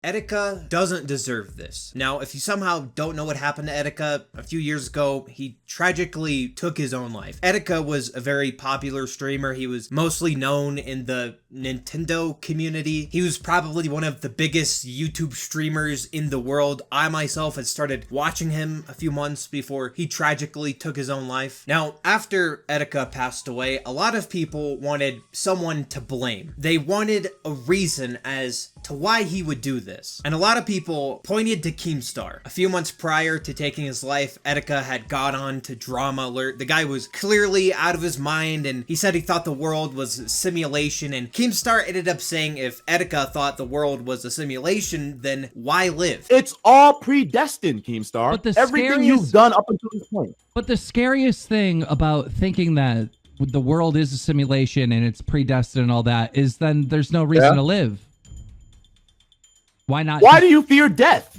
Etika doesn't deserve this. Now, if you somehow don't know what happened to Etika, a few years ago, he tragically took his own life. Etika was a very popular streamer. He was mostly known in the Nintendo community. He was probably one of the biggest YouTube streamers in the world. I myself had started watching him a few months before he tragically took his own life. Now, after Etika passed away, a lot of people wanted someone to blame. They wanted a reason as to why he would do this. And a lot of people pointed to Keemstar. A few months prior to taking his life, Etika had got on to Drama Alert. The guy was clearly out of his mind, and he said he thought the world was a simulation, and Keemstar ended up saying if Etika thought the world was a simulation, then why live? It's all predestined, Keemstar. But everything you've done up until this point. But the scariest thing about thinking that the world is a simulation and it's predestined and all that is then there's no reason to live. Why not? Why do you fear death?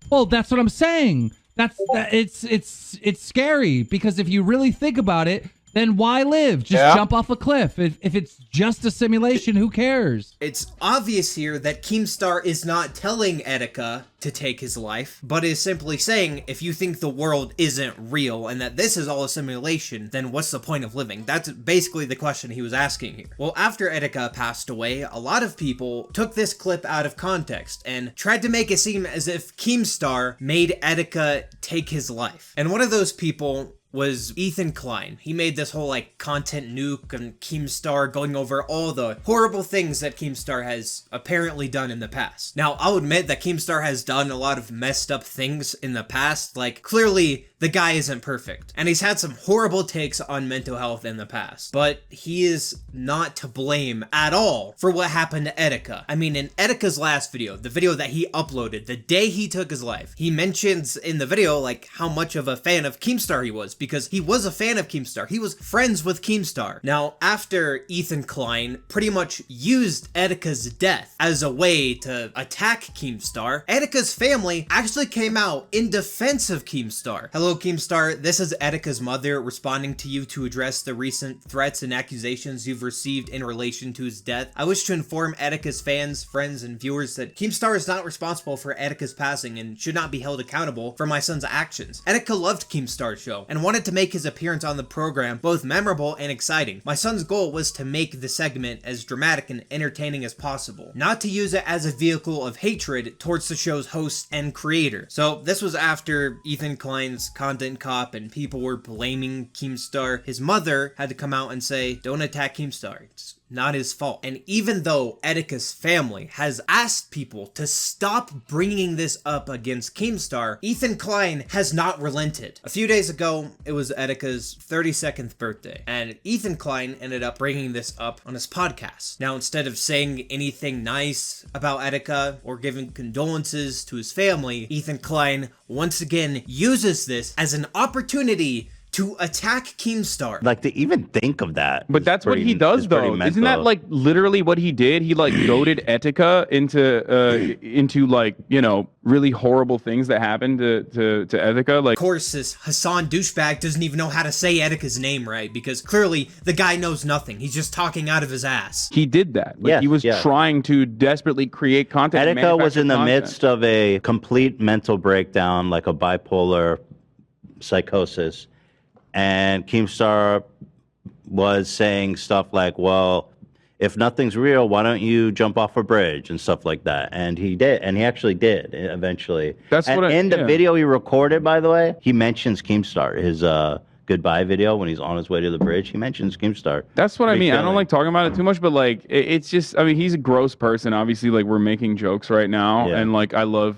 Well, that's what I'm saying. It's scary because if you really think about it, then why live? Just jump off a cliff. If it's just a simulation, who cares? It's obvious here that Keemstar is not telling Etika to take his life, but is simply saying, if you think the world isn't real and that this is all a simulation, then what's the point of living? That's basically the question he was asking here. Well, after Etika passed away, a lot of people took this clip out of context and tried to make it seem as if Keemstar made Etika take his life. And one of those people was Ethan Klein. He made this whole content nuke and Keemstar, going over all the horrible things that Keemstar has apparently done in the past. Now, I'll admit that Keemstar has done a lot of messed up things in the past. Clearly the guy isn't perfect, and he's had some horrible takes on mental health in the past, but he is not to blame at all for what happened to Etika. I mean, in Etika's last video, the video that he uploaded the day he took his life, he mentions in the video how much of a fan of Keemstar he was, because he was a fan of Keemstar. He was friends with Keemstar. Now, after Ethan Klein pretty much used Etika's death as a way to attack Keemstar, Etika's family actually came out in defense of Keemstar. Hello, Keemstar. This is Etika's mother responding to you to address the recent threats and accusations you've received in relation to his death. I wish to inform Etika's fans, friends, and viewers that Keemstar is not responsible for Etika's passing and should not be held accountable for my son's actions. Etika loved Keemstar's show and wanted to make his appearance on the program both memorable and exciting. My son's goal was to make the segment as dramatic and entertaining as possible, not to use it as a vehicle of hatred towards the show's host and creator. So this was after Ethan Klein's content cop and people were blaming Keemstar. His mother had to come out and say, don't attack Keemstar. It's not his fault. And even though Etika's family has asked people to stop bringing this up against Keemstar, Ethan Klein has not relented. A few days ago, it was Etika's 32nd birthday, and Ethan Klein ended up bringing this up on his podcast. Now, instead of saying anything nice about Etika or giving condolences to his family, Ethan Klein once again uses this as an opportunity to attack Keemstar. To even think of that. But that's what he does, though. Isn't that literally what he did? He goaded Etika into really horrible things that happened to Etika. Of course, this Hassan douchebag doesn't even know how to say Etika's name right, because clearly the guy knows nothing. He's just talking out of his ass. He did that. He was trying to desperately create content. Etika was in the midst of a complete mental breakdown, like a bipolar psychosis. And Keemstar was saying stuff like, well, if nothing's real, why don't you jump off a bridge and stuff like that? And he did. And he actually did eventually. In the video he recorded, by the way, he mentions Keemstar, his goodbye video when he's on his way to the bridge. He mentions Keemstar. That's what I mean. I don't like talking about it too much, but it's just, I mean, he's a gross person. Obviously, we're making jokes right now. Yeah. And I love,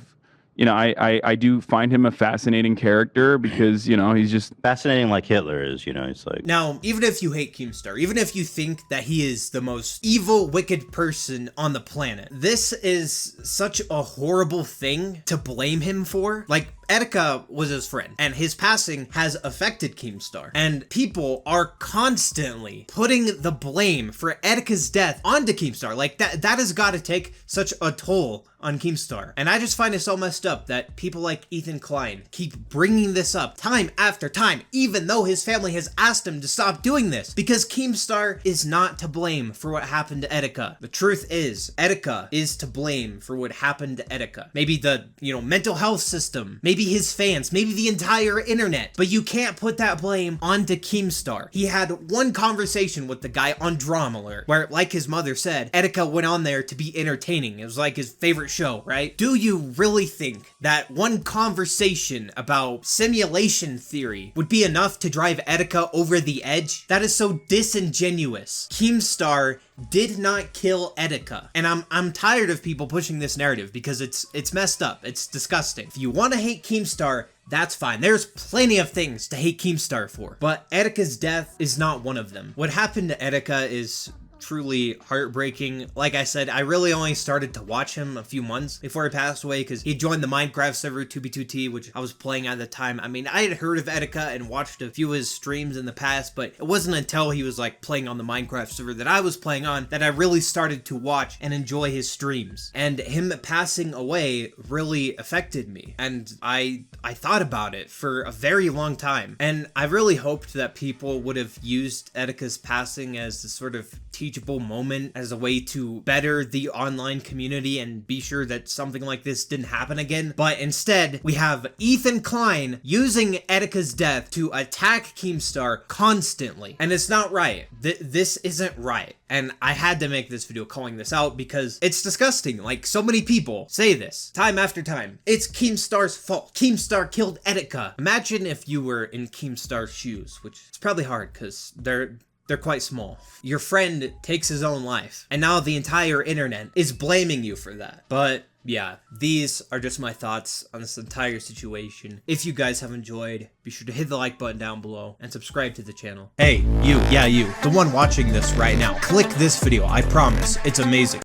I do find him a fascinating character because, he's just fascinating like Hitler is, he's Now, even if you hate Keemstar, even if you think that he is the most evil, wicked person on the planet, this is such a horrible thing to blame him for. Etika was his friend, and his passing has affected Keemstar. And people are constantly putting the blame for Etika's death onto Keemstar. Like, that has got to take such a toll on Keemstar. And I just find it so messed up that people like Ethan Klein keep bringing this up time after time, even though his family has asked him to stop doing this, because Keemstar is not to blame for what happened to Etika. The truth is, Etika is to blame for what happened to Etika. Maybe the, mental health system, maybe his fans, maybe the entire internet, but you can't put that blame onto Keemstar. He had one conversation with the guy on Drama Alert, where, like his mother said, Etika went on there to be entertaining. It was like his favorite show, right? Do you really think that one conversation about simulation theory would be enough to drive Etika over the edge? That is so disingenuous. Keemstar did not kill Etika, and I'm tired of people pushing this narrative because it's messed up. It's disgusting. If you want to hate Keemstar, that's fine. There's plenty of things to hate Keemstar for, but Etika's death is not one of them. What happened to Etika is truly heartbreaking. Like I said, I really only started to watch him a few months before he passed away because he joined the Minecraft server 2b2t, which I was playing at the time. I mean, I had heard of Etika and watched a few of his streams in the past, but it wasn't until he was like playing on the Minecraft server that I was playing on that I really started to watch and enjoy his streams. And him passing away really affected me, and I thought about it for a very long time. And I really hoped that people would have used Etika's passing as the sort of teachable moment, as a way to better the online community and be sure that something like this didn't happen again. But instead, we have Ethan Klein using Etika's death to attack Keemstar constantly. And it's not right. This isn't right. And I had to make this video calling this out because it's disgusting. Like, so many people say this time after time. It's Keemstar's fault. Keemstar killed Etika. Imagine if you were in Keemstar's shoes, which is probably hard because they're quite small. Your friend takes his own life, and now the entire internet is blaming you for that. But yeah, these are just my thoughts on this entire situation. If you guys have enjoyed, be sure to hit the like button down below and subscribe to the channel. Hey, you, the one watching this right now, click this video. I promise, it's amazing.